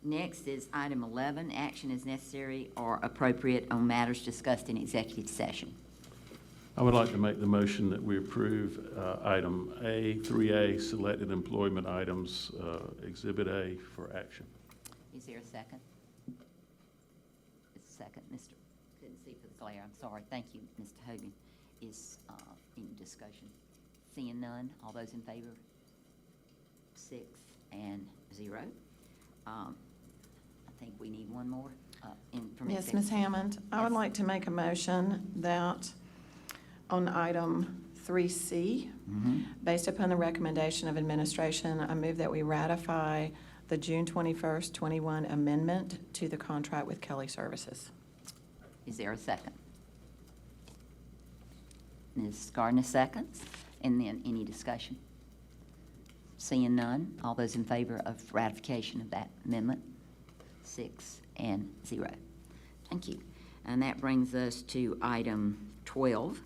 Next is item 11, action is necessary or appropriate on matters discussed in executive session. I would like to make the motion that we approve item A, 3A, selected employment items, Exhibit A for action. Is there a second? Second, Mr. Couldn't see for the glare. I'm sorry. Thank you, Mr. Hogan. Is in discussion. Seeing none, all those in favor? 6 and 0. I think we need one more. Yes, Ms. Hammond. I would like to make a motion that on item 3C, based upon the recommendation of administration, I move that we ratify the June 21st, 21 amendment to the contract with Kelly Services. Is there a second? Ms. Gardner seconds. And then any discussion? Seeing none, all those in favor of ratification of that amendment? 6 and 0. Thank you. And that brings us to item 12,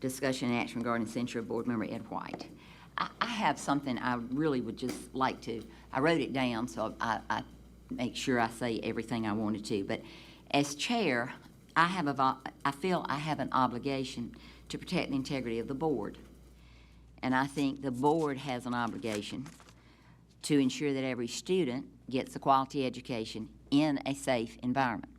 discussion and action regarding censure of Board Member Ed White. I have something I really would just like to, I wrote it down so I make sure I say everything I wanted to, but as chair, I feel I have an obligation to protect the integrity of the board. And I think the board has an obligation to ensure that every student gets a quality education in a safe environment.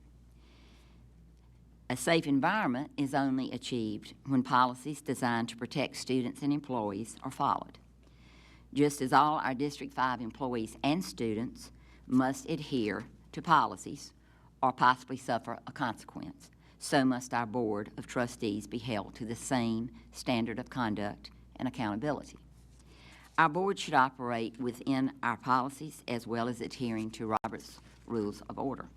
A safe environment is only achieved when policies designed to protect students and employees are followed. Just as all our District 5 employees and students must adhere to policies or possibly suffer a consequence, so must our Board of Trustees be held to the same standard of conduct and accountability. Our board should operate within our policies as well as adhering to Robert's Rules of Order.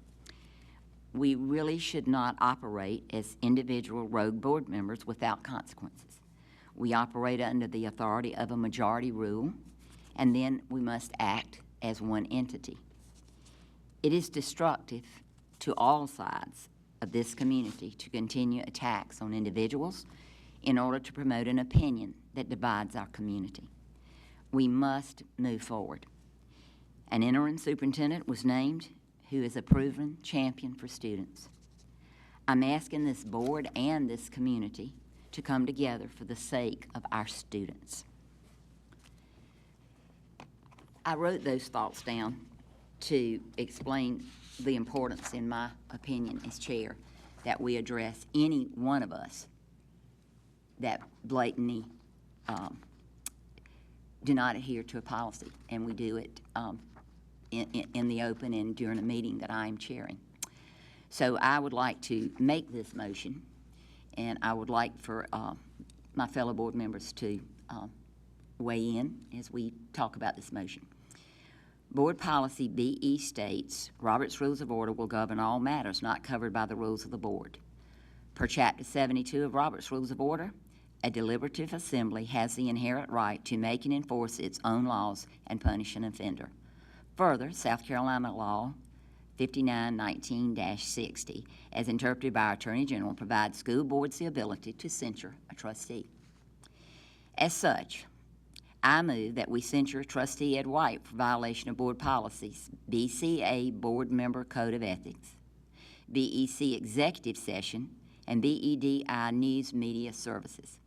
We really should not operate as individual rogue board members without consequences. We operate under the authority of a majority rule, and then we must act as one entity. It is destructive to all sides of this community to continue attacks on individuals in order to promote an opinion that divides our community. We must move forward. An interim superintendent was named who is a proven champion for students. I'm asking this board and this community to come together for the sake of our students. I wrote those thoughts down to explain the importance, in my opinion as chair, that we address any one of us that blatantly do not adhere to a policy, and we do it in the open and during a meeting that I am chairing. So I would like to make this motion, and I would like for my fellow board members to weigh in as we talk about this motion. Board Policy BE states, Robert's Rules of Order will govern all matters not covered by the rules of the board. Per Chapter 72 of Robert's Rules of Order, a deliberative assembly has the inherent right to make and enforce its own laws and punish an offender. Further, South Carolina law 5919-60, as interpreted by our Attorney General, provides school boards the ability to censure a trustee. As such, I move that we censure Trustee Ed White for violation of board policies, BCA Board Member Code of Ethics, BEC Executive Session, and BEDI News Media Services.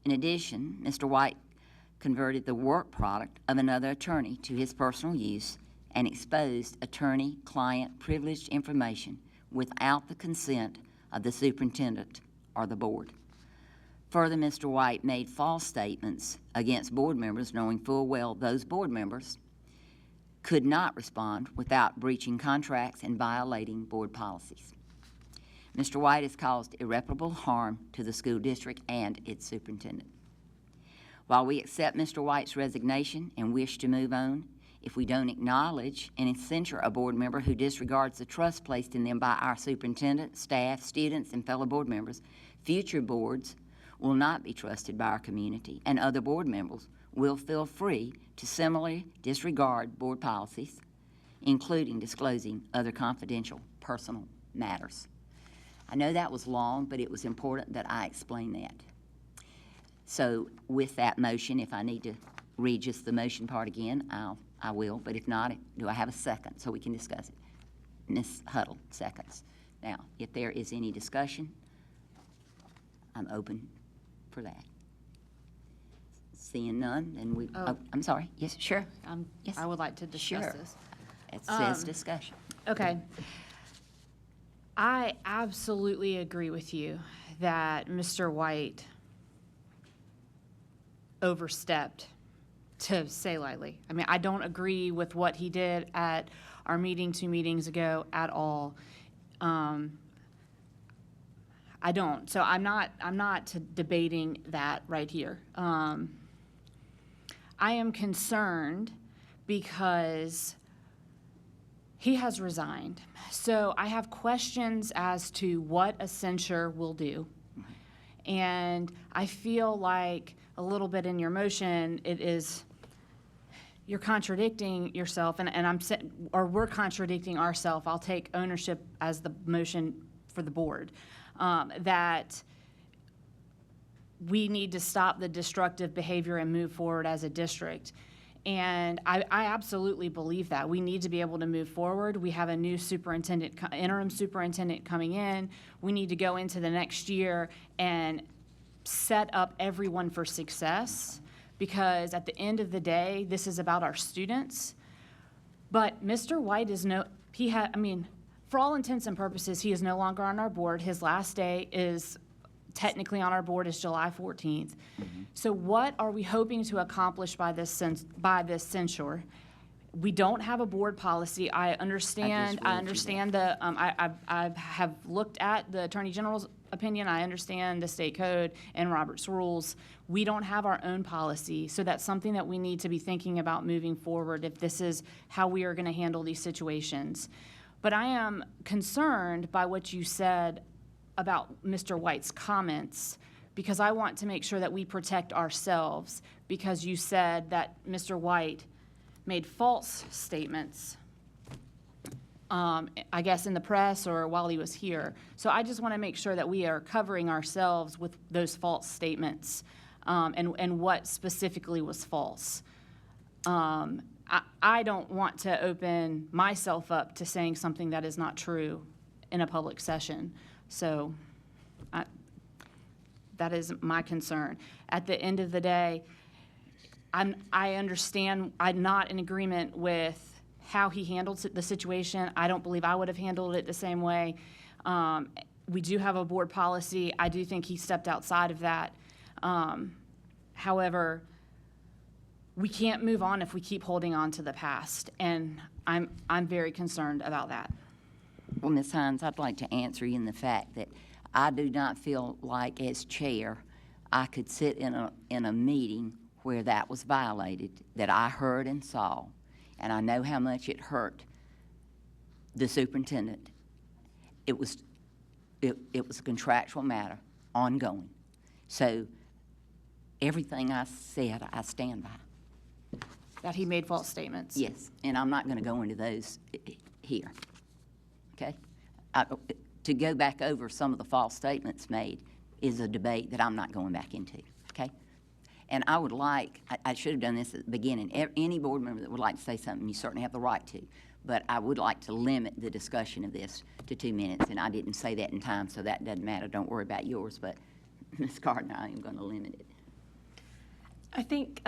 In addition, Mr. White converted the work product of another attorney to his personal use and exposed attorney-client privileged information without the consent of the superintendent or the board. Further, Mr. White made false statements against board members, knowing full well those board members could not respond without breaching contracts and violating board policies. Mr. White has caused irreparable harm to the school district and its superintendent. While we accept Mr. White's resignation and wish to move on, if we don't acknowledge and censure a board member who disregards the trust placed in them by our superintendent, staff, students, and fellow board members, future boards will not be trusted by our community, and other board members will feel free to similarly disregard board policies, including disclosing other confidential personal matters. I know that was long, but it was important that I explain that. So with that motion, if I need to read just the motion part again, I'll I will, but if not, do I have a second so we can discuss it? Ms. Huddle, seconds. Now, if there is any discussion, I'm open for that. Seeing none, then we, Oh. I'm sorry, yes, sure. Yes. I would like to discuss Sure. this. It says discussion. Okay. I absolutely agree with you that Mr. White overstepped, to say lightly. I mean, I don't agree with what he did at our meeting 2 meetings ago at all. I don't. So I'm not debating that right here. I am concerned because he has resigned. So I have questions as to what a censure will do. And I feel like a little bit in your motion, you're contradicting yourself, and we're contradicting ourselves. I'll take ownership as the motion for the board, that we need to stop the destructive behavior and move forward as a district. And I absolutely believe that. We need to be able to move forward. We have a new interim superintendent coming in. We need to go into the next year and set up everyone for success, because at the end of the day, this is about our students. But Mr. White for all intents and purposes, he is no longer on our board. His last day is technically on our board is July 14th. So what are we hoping to accomplish by this censure? We don't have a board policy. I understand I have looked at the Attorney General's opinion. I understand the state code and Robert's rules. We don't have our own policy. So that's something that we need to be thinking about moving forward if this is how we are going to handle these situations. But I am concerned by what you said about Mr. White's comments, because I want to make sure that we protect ourselves, because you said that Mr. White made false statements, I guess in the press or while he was here. So I just want to make sure that we are covering ourselves with those false statements, and what specifically was false. I don't want to open myself up to saying something that is not true in a public session. So that is my concern. At the end of the day, I understand I'm not in agreement with how he handled the situation. I don't believe I would have handled it the same way. We do have a board policy. I do think he stepped outside of that. However, we can't move on if we keep holding on to the past, and I'm very concerned about that. Well, Ms. Hines, I'd like to answer you in the fact that I do not feel like, as chair, I could sit in a meeting where that was violated, that I heard and saw, and I know how much it hurt the superintendent. It was a contractual matter, ongoing. So everything I said, I stand by. That he made false statements. Yes, and I'm not going to go into those here, okay? To go back over some of the false statements made is a debate that I'm not going back into, okay? And I would like, I should have done this at the beginning, any board member that would like to say something, you certainly have the right to, but I would like to limit the discussion of this to 2 minutes, and I didn't say that in time, so that doesn't matter. Don't worry about yours, but Ms. Gardner, I am going to limit it. I think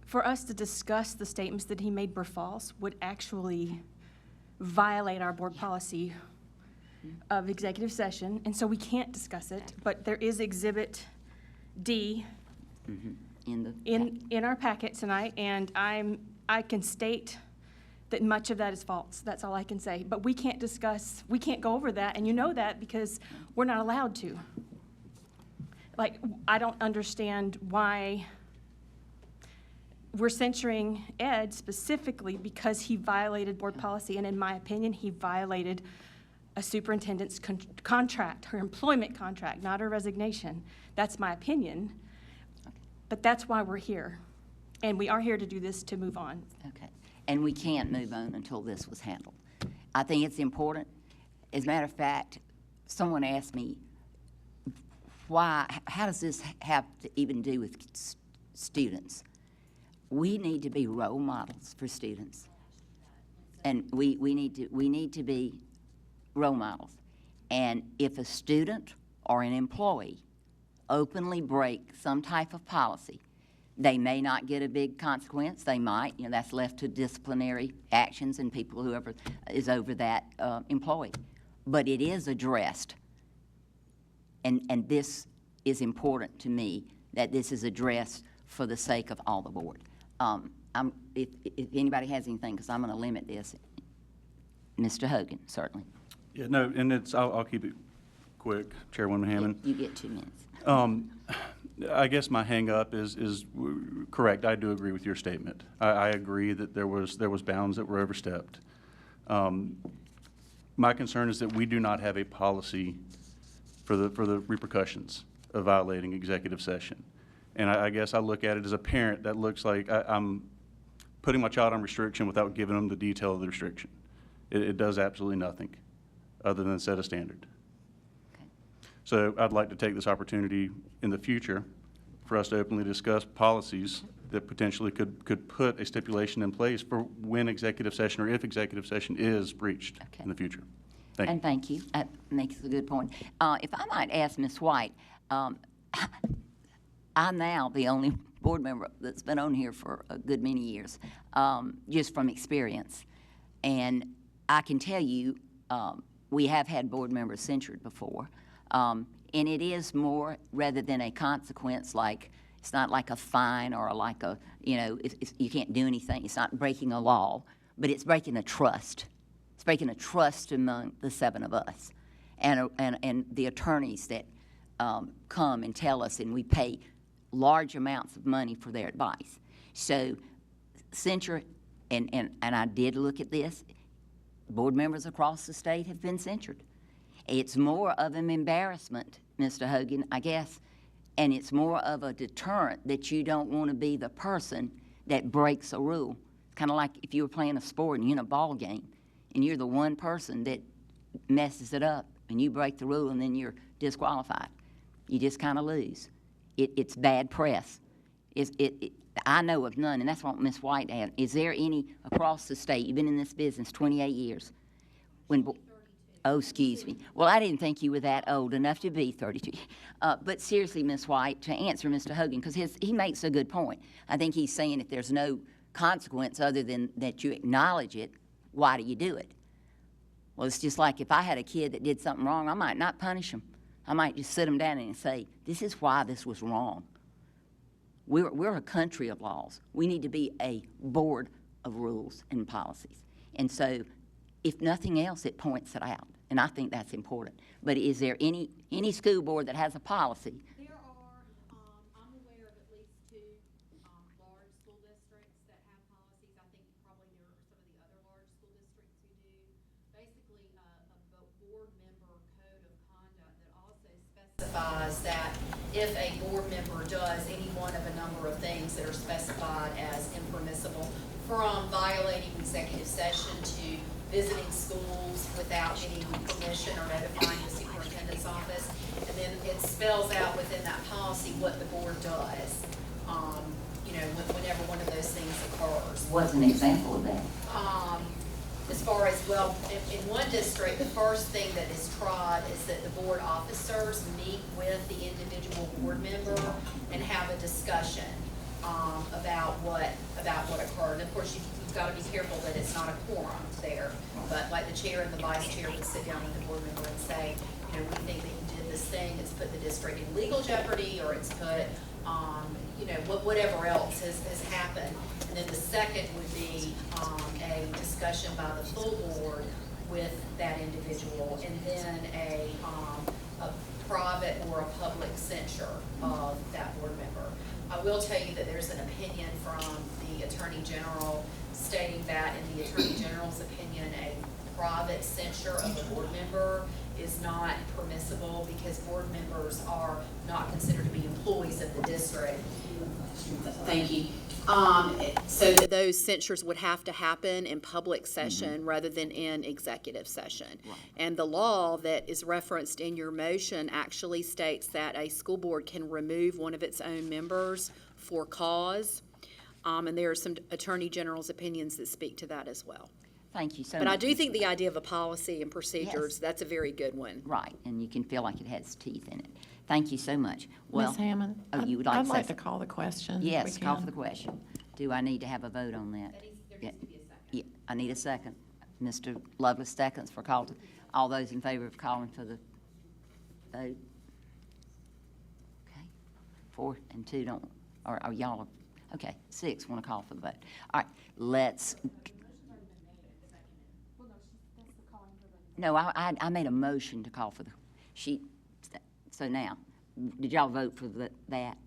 for us to discuss the statements that he made were false would actually violate our board policy of executive session, and so we can't discuss it. But there is Exhibit D in our packet tonight, and I can state that much of that is false. That's all I can say. But we can't go over that, and you know that because we're not allowed to. Like, I don't understand why we're censuring Ed specifically because he violated board policy, and in my opinion, he violated a superintendent's contract, her employment contract, not her resignation. That's my opinion, but that's why we're here, and we are here to do this to move on. Okay, and we can't move on until this was handled. I think it's important. As a matter of fact, someone asked me, how does this have to even do with students? we need to be role models for students. And we need to be role models. And if a student or an employee openly break some type of policy, they may not get a big consequence. They might, that's left to disciplinary actions and people, whoever is over that employee. But it is addressed. And this is important to me, that this is addressed for the sake of all the board. If anybody has anything, because I'm going to limit this, Mr. Hogan, certainly. Yeah, no, and I'll keep it quick, Chairwoman Hammond. You get 2 minutes. I guess my hang-up is correct. I do agree with your statement. I agree that there was bounds that were overstepped. My concern is that we do not have a policy for the repercussions of violating executive session. And I guess I look at it as a parent that looks like I'm putting my child on restriction without giving them the detail of the restriction. It does absolutely nothing other than set a standard. So I'd like to take this opportunity in the future for us to openly discuss policies that potentially could put a stipulation in place for when executive session or if executive session is breached Okay. in the future. Thank you. And thank you. That makes a good point. If I might ask Ms. White, I'm now the only board member that's been on here for a good many years, just from experience. And I can tell you, we have had board members censured before. And it is more, rather than a consequence, like, it's not like a fine or like a, you can't do anything. It's not breaking a law, but it's breaking a trust. It's breaking a trust among the 7 of us and the attorneys that come and tell us, and we pay large amounts of money for their advice. So censure, and I did look at this, board members across the state have been censured. It's more of an embarrassment, Mr. Hogan, I guess, and it's more of a deterrent that you don't want to be the person that breaks a rule. Kind of like if you were playing a sport and you're in a ball game and you're the one person that messes it up and you break the rule and then you're disqualified. You just kind of lose. It's bad press. I know of none, and that's what Ms. White had. Is there any across the state? You've been in this business 28 years. Oh, excuse me. Well, I didn't think you were that old enough to be 32. But seriously, Ms. White, to answer Mr. Hogan, because he makes a good point. I think he's saying if there's no consequence other than that you acknowledge it, why do you do it? Well, it's just like if I had a kid that did something wrong, I might not punish him. I might just sit them down and say, this is why this was wrong. We're a country of laws. We need to be a board of rules and policies. And so, if nothing else, it points it out. And I think that's important. But is there any school board that has a policy? There are, I'm aware of at least 2 large school districts that have policies. I think you probably know some of the other large school districts who do. Basically, a board member code of conduct that also specifies that if a board member does any one of a number of things that are specified as impermissible, from violating executive session to visiting schools without any permission or notifying the superintendent's office. And then it spells out within that policy what the board does, whenever one of those things occurs. What's an example of that? As far as, well, in one district, the first thing that is tried is that the board officers meet with the individual board member and have a discussion about what occurred. And of course, you've got to be careful that it's not a quorum there. But like the chair and the vice chair would sit down with the board member and say, we think that you did this thing, it's put the district in legal jeopardy, or it's put, whatever else has happened. And then the second would be a discussion by the full board with that individual, and then a private or a public censure of that board member. I will tell you that there's an opinion from the Attorney General stating that, in the Attorney General's opinion, a private censure of a board member is not permissible because board members are not considered to be employees of the district. Thank you. So that those censures would have to happen in public session rather than in executive session. Right. And the law that is referenced in your motion actually states that a school board can remove one of its own members for cause. And there are some Attorney General's opinions that speak to that as well. Thank you so But much. I do think the idea of a policy and procedures, Yes. that's a very good one. Right, and you can feel like it has teeth in it. Thank you so much. Well, Ms. Hammond? Oh, you would like to I'd say like to something? call the question. if we Yes, call for can. the question. Do I need to have a vote on that? There needs to be a second. Yeah, I need a second. Mr. Lovelace seconds for call. All those in favor of calling for the vote? Okay, 4 and 2 don't, or y'all, okay, 6 want to call for the vote. All right, let's. No, I made a motion to call for the, so now, did y'all vote for that?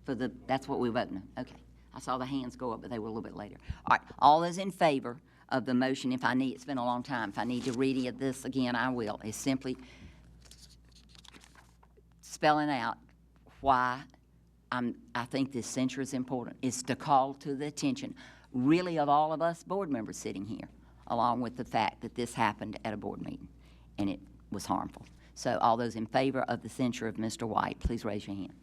For the, that's what we're voting on, okay. I saw the hands go up, but they were a little bit later. All right, all those in favor of the motion, if I need, it's been a long time, if I need to read this again, I will. It's simply spelling out why I think this censure is important. It's to call to the attention, really, of all of us board members sitting here, along with the fact that this happened at a board meeting, and it was harmful. So all those in favor of the censure of Mr. White, please raise your hand.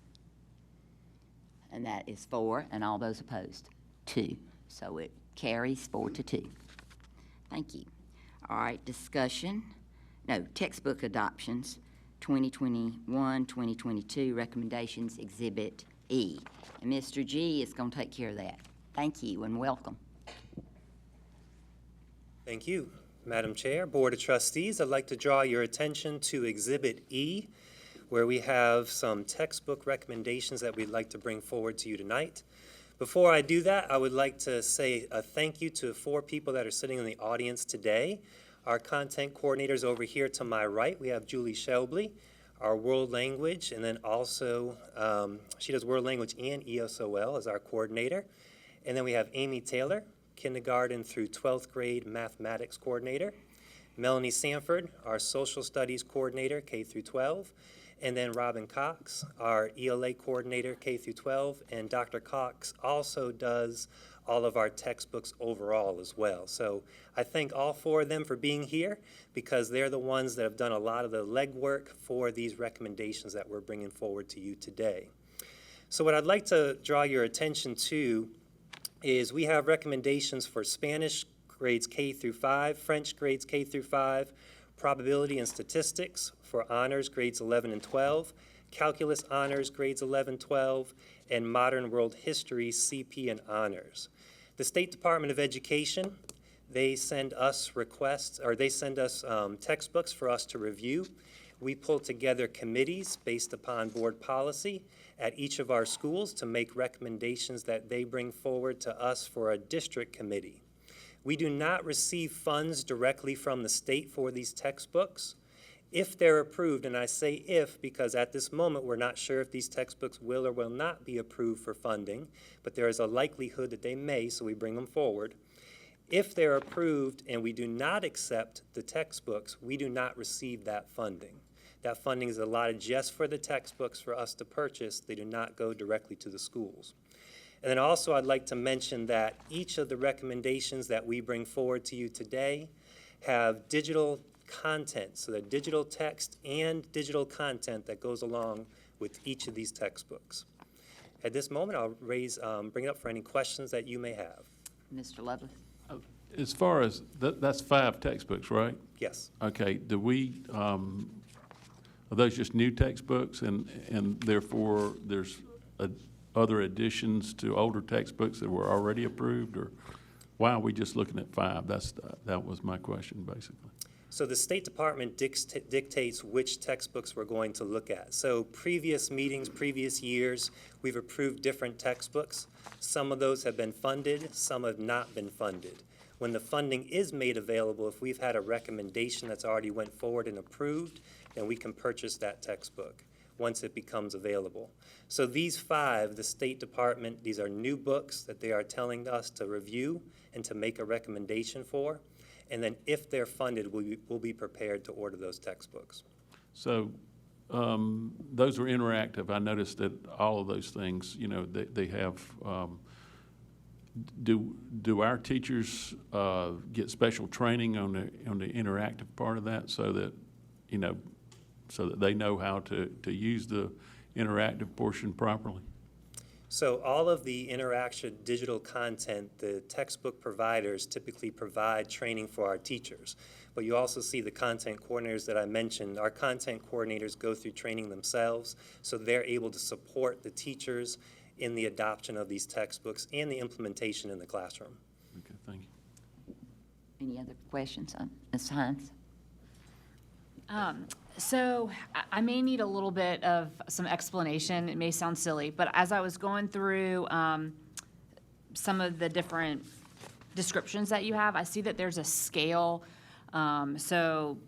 And that is 4, and all those opposed, 2. So it carries 4-2. Thank you. All right, discussion. No, textbook adoptions, 2021, 2022, recommendations, Exhibit E. And Mr. G is going to take care of that. Thank you and welcome. Thank you, Madam Chair, Board of Trustees. I'd like to draw your attention to Exhibit E, where we have some textbook recommendations that we'd like to bring forward to you tonight. Before I do that, I would like to say a thank you to 4 people that are sitting in the audience today. Our content coordinators over here to my right, we have Julie Shelby, our world language, and then also she does world language and ESOL as our coordinator. And then we have Amy Taylor, kindergarten through 12th grade mathematics coordinator. Melanie Sanford, our social studies coordinator, K through 12. And then Robin Cox, our ELA coordinator, K through 12. And Dr. Cox also does all of our textbooks overall as well. So I thank all 4 of them for being here because they're the ones that have done a lot of the legwork for these recommendations that we're bringing forward to you today. So what I'd like to draw your attention to is we have recommendations for Spanish grades K through 5, French grades K through 5, probability and statistics for honors grades 11 and 12, calculus honors grades 11, 12, and modern world history CP and honors. The State Department of Education, they send us requests, or they send us textbooks for us to review. We pull together committees based upon board policy at each of our schools to make recommendations that they bring forward to us for a district committee. We do not receive funds directly from the state for these textbooks. If they're approved, and I say if because at this moment we're not sure if these textbooks will or will not be approved for funding, but there is a likelihood that they may, so we bring them forward. If they're approved and we do not accept the textbooks, we do not receive that funding. That funding is allotted just for the textbooks for us to purchase. They do not go directly to the schools. And then also I'd like to mention that each of the recommendations that we bring forward to you today have digital content, so the digital text and digital content that goes along with each of these textbooks. At this moment, I'll bring it up for any questions that you may have. Mr. Lovelace? As far as, that's 5 textbooks, right? Yes. Okay, do we, are those just new textbooks and therefore there's other additions to older textbooks that were already approved, or why are we just looking at 5? That was my question, basically. So the State Department dictates which textbooks we're going to look at. So previous meetings, previous years, we've approved different textbooks. Some of those have been funded, some have not been funded. When the funding is made available, if we've had a recommendation that's already went forward and approved, then we can purchase that textbook once it becomes available. So these 5, the State Department, these are new books that they are telling us to review and to make a recommendation for. And then if they're funded, we'll be prepared to order those textbooks. So those were interactive. I noticed that all of those things, you know, they have, do our teachers get special training on the interactive part of that so that, you know, so that they know how to use the interactive portion properly? So all of the interaction digital content, the textbook providers typically provide training for our teachers. But you also see the content coordinators that I mentioned. Our content coordinators go through training themselves, so they're able to support the teachers in the adoption of these textbooks and the implementation in the classroom. Okay, thank you. Any other questions on Ms. Hines? So I may need a little bit of some explanation. It may sound silly, but as I was going through some of the different descriptions that you have, I see that there's a scale. So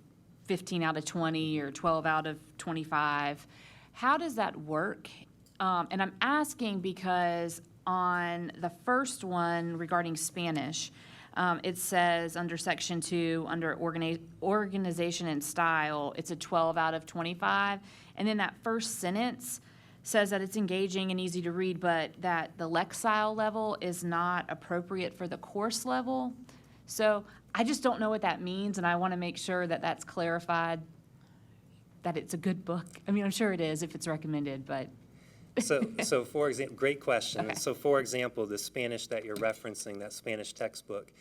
15 out of 20 or 12 out of 25. How does that work? And I'm asking because on the first one regarding Spanish, it says under section 2, under organization and style, it's a 12 out of 25. And then that first sentence says that it's engaging and easy to read, but that the Lexile level is not appropriate for the course level. So I just don't know what that means, and I want to make sure that that's clarified, that it's a good book. I mean, I'm sure it is if it's recommended, but. So for example, great question. Okay. So for example, the Spanish that you're referencing, that Spanish textbook,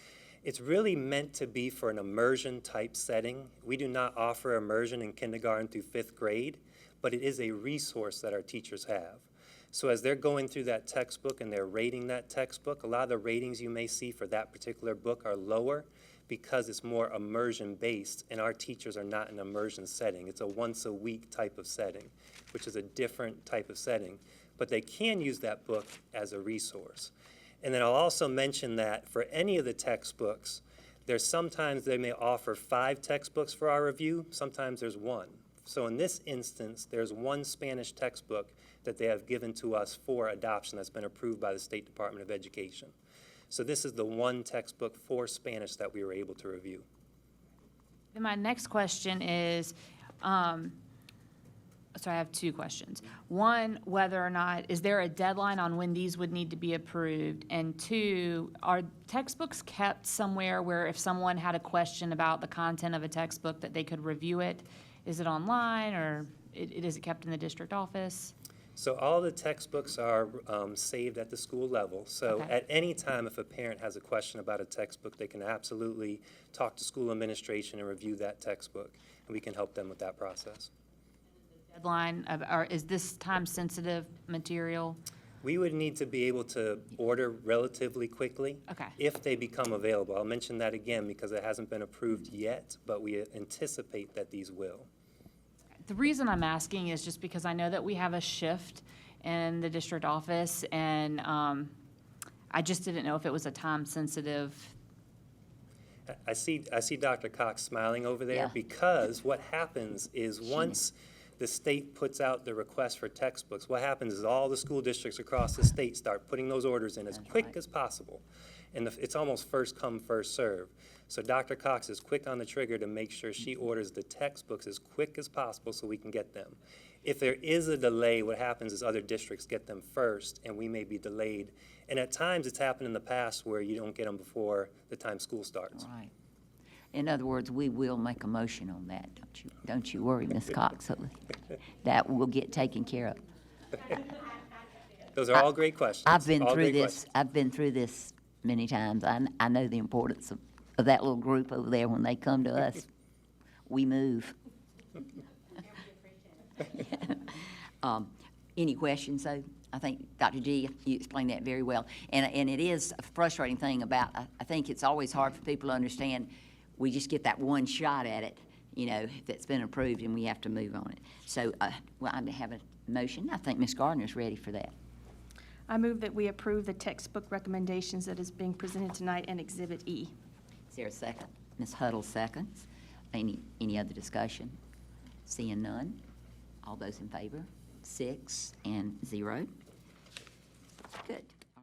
it's really meant to be for an immersion type setting. We do not offer immersion in kindergarten through 5th grade, but it is a resource that our teachers have. So as they're going through that textbook and they're rating that textbook, a lot of the ratings you may see for that particular book are lower because it's more immersion based, and our teachers are not in an immersion setting. It's a once a week type of setting, which is a different type of setting. But they can use that book as a resource. And then I'll also mention that for any of the textbooks, there's sometimes they may offer 5 textbooks for our review, sometimes there's 1. So in this instance, there's 1 Spanish textbook that they have given to us for adoption that's been approved by the State Department of Education. So this is the 1 textbook for Spanish that we were able to review. Then my next question is, so I have 2 questions. One, whether or not, is there a deadline on when these would need to be approved? And 2, are textbooks kept somewhere where if someone had a question about the content of a textbook that they could review it? Is it online, or is it kept in the district office? So all the textbooks are saved at the school level. So Okay. at any time, if a parent has a question about a textbook, they can absolutely talk to school administration and review that textbook, and we can help them with that process. Deadline, or is this time-sensitive material? We would need to be able to order relatively quickly. Okay. If they become available. I'll mention that again because it hasn't been approved yet, but we anticipate that these will. The reason I'm asking is just because I know that we have a shift in the district office, and I just didn't know if it was a time-sensitive. I see Dr. Cox smiling over there Yeah. because what happens is once the state puts out the request for textbooks, what happens is all the school districts across the state start putting those orders in as quick as possible. And it's almost first come, first serve. So Dr. Cox is quick on the trigger to make sure she orders the textbooks as quick as possible so we can get them. If there is a delay, what happens is other districts get them first, and we may be delayed. And at times, it's happened in the past where you don't get them before the time school starts. Right. In other words, we will make a motion on that, don't you worry, Ms. Cox. That will get taken care of. Those are all great questions. I've been All through great this, questions. I've been through this many times. I know the importance of that little group over there. When they come to us, we move. Any questions, though? I think, Dr. G, you explained that very well. And it is a frustrating thing about, I think it's always hard for people to understand, we just get that one shot at it, you know, that's been approved, and we have to move on it. So, well, I have a motion. I think Ms. Gardner's ready for that. I move that we approve the textbook recommendations that is being presented tonight in Exhibit E. Is there a second? Ms. Huddle seconds. Any other discussion? Seeing none. All those in favor? 6 and 0. Good.